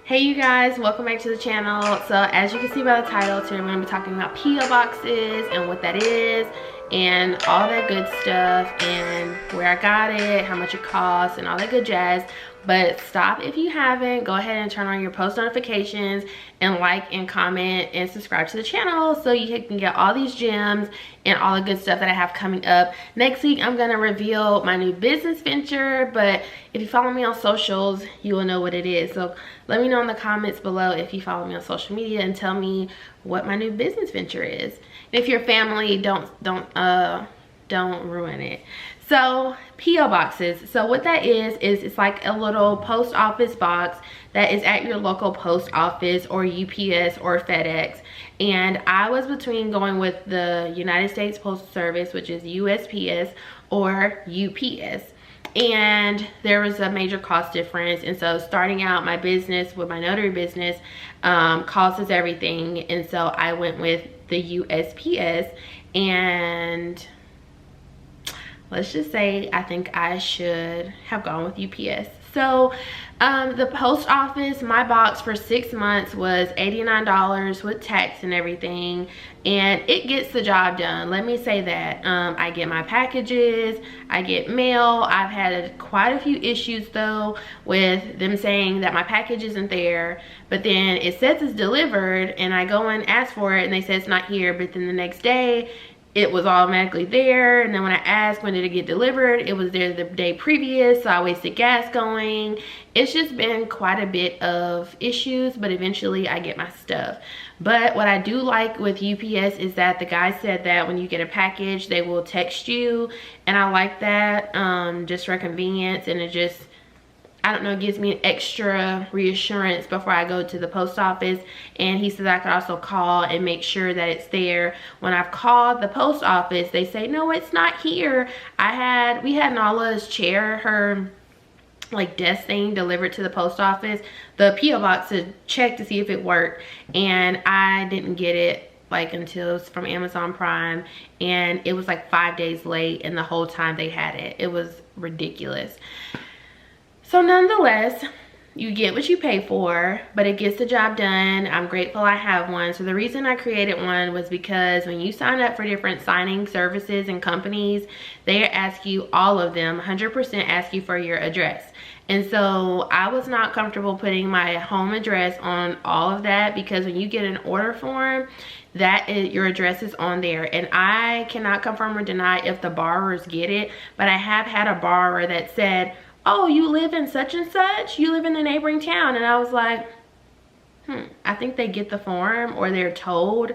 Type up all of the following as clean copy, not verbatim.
Hey you guys, welcome back to the channel. So as you can see by the title, today we're going to be talking about P.O. boxes and what that is and all that good stuff and where I got it, how much it costs and all that good jazz. But stop if you haven't. Go ahead and turn on your post notifications and like and comment and subscribe to the channel so you can get all these gems and all the good stuff that I have coming up. Next week I'm going to reveal my new business venture, but if you follow me on socials you will know what it is. So let me know in the comments below if you follow me on social media and tell me what my new business venture is. And if you're family, don't ruin it. So P.O. boxes, so what that is it's like a little post office box that is at your local post office or UPS or FedEx. And I was between going with the United States Postal Service, which is USPS, or UPS. And there was a major cost difference, and so starting out my business with my notary business, cost is everything, and so I went with the USPS. And let's just say I think I should have gone with UPS. So the post office, my box for 6 months was $89 with tax and everything, and it gets the job done. Let me say that. I get my packages, I get mail. I've had quite a few issues though with them saying that my package isn't there, but then it says it's delivered and I go and ask for it and they say it's not here, but then the next day it was automatically there. And then when I asked when did it get delivered, it was there the day previous, so I wasted gas going. It's just been quite a bit of issues, but eventually I get my stuff. But what I do like with UPS is that the guy said that when you get a package they will text you, and I like that, just for convenience, and it just, I don't know, it gives me an extra reassurance before I go to the post office. And he says I could also call and make sure that it's there. When I've called the post office, they say, no, it's not here. We had Nala's chair, her like desk thing, delivered to the post office, the P.O. box, to check to see if it worked. And I didn't get it like until it was from Amazon Prime, and it was like 5 days late, and the whole time they had it. It was ridiculous. So nonetheless, you get what you pay for, but it gets the job done. I'm grateful I have one. So the reason I created one was because when you sign up for different signing services and companies, they ask you, all of them, 100% ask you for your address. And so I was not comfortable putting my home address on all of that, because when you get an order form, your address is on there. And I cannot confirm or deny if the borrowers get it, but I have had a borrower that said, oh, you live in such and such, you live in the neighboring town. And I was like, I think they get the form, or they're told,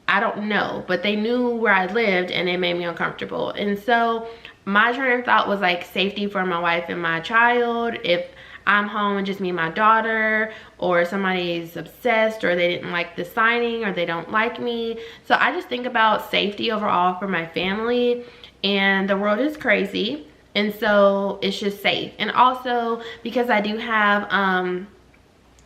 I don't know, but they knew where I lived and it made me uncomfortable. And so my train of thought was like safety for my wife and my child. If I'm home and just me and my daughter, or somebody's obsessed, or they didn't like the signing, or they don't like me. So I just think about safety overall for my family, and the world is crazy. And so it's just safe. And also because I do have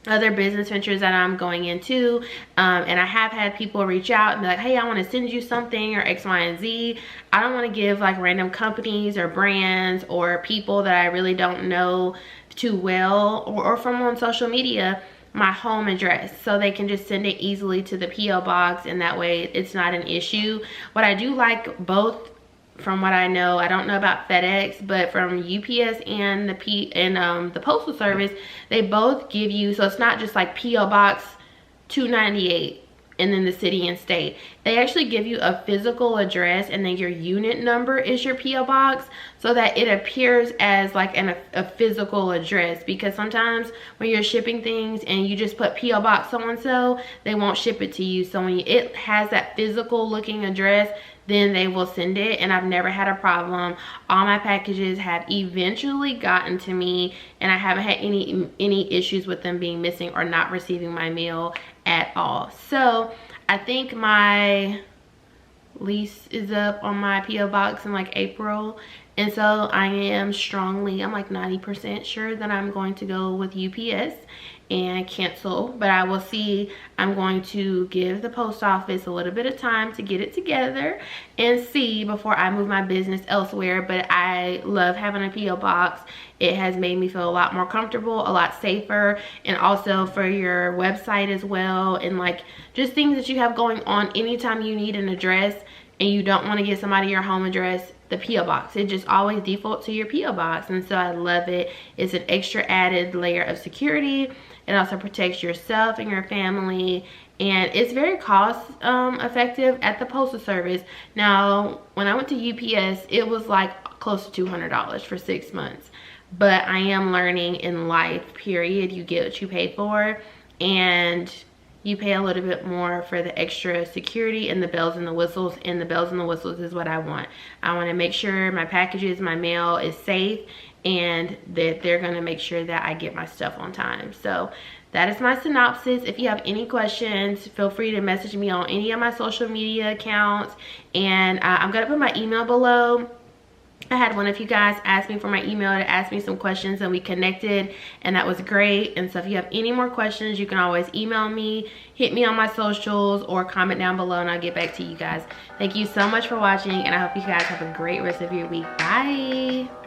other business ventures that I'm going into, and I have had people reach out and be like, hey, I want to send you something, or X, Y, and Z. I don't want to give like random companies or brands or people that I really don't know too well, or from on social media, my home address, so they can just send it easily to the P.O. box, and that way it's not an issue. What I do like, both from what I know, I don't know about FedEx, but from UPS and the Postal Service, they both give you, so it's not just like P.O. Box 298 and then the city and state. They actually give you a physical address, and then your unit number is your P.O. box, so that it appears as like a physical address. Because sometimes when you're shipping things and you just put P.O. box so and so, they won't ship it to you. So when it has that physical looking address, then they will send it. And I've never had a problem. All my packages have eventually gotten to me, and I haven't had any issues with them being missing or not receiving my mail at all. So I think my lease is up on my P.O. box in like April, And so I am strongly, I'm like 90% sure that I'm going to go with UPS and cancel, but I will see. I'm going to give the post office a little bit of time to get it together and see before I move my business elsewhere. But I love having a P.O. box. It has made me feel a lot more comfortable, a lot safer, and also for your website as well, and like just things that you have going on. Anytime you need an address and you don't want to give somebody your home address, the P.O. box, it just always defaults to your P.O. box. And so I love it. It's an extra added layer of security. It also protects yourself and your family, and it's very cost effective at the postal service. Now, when I went to UPS, it was like close to $200 for 6 months. But I am learning in life, period, you get what you pay for, and you pay a little bit more for the extra security and the bells and the whistles. And the bells and the whistles is what I want. I want to make sure my packages, my mail is safe, and that they're going to make sure that I get my stuff on time. So that is my synopsis. If you have any questions, feel free to message me on any of my social media accounts. And I'm going to put my email below. I had one of you guys ask me for my email to ask me some questions, and we connected, and that was great. And so if you have any more questions, you can always email me, hit me on my socials, or comment down below, and I'll get back to you guys. Thank you so much for watching, and I hope you guys have a great rest of your week. Bye.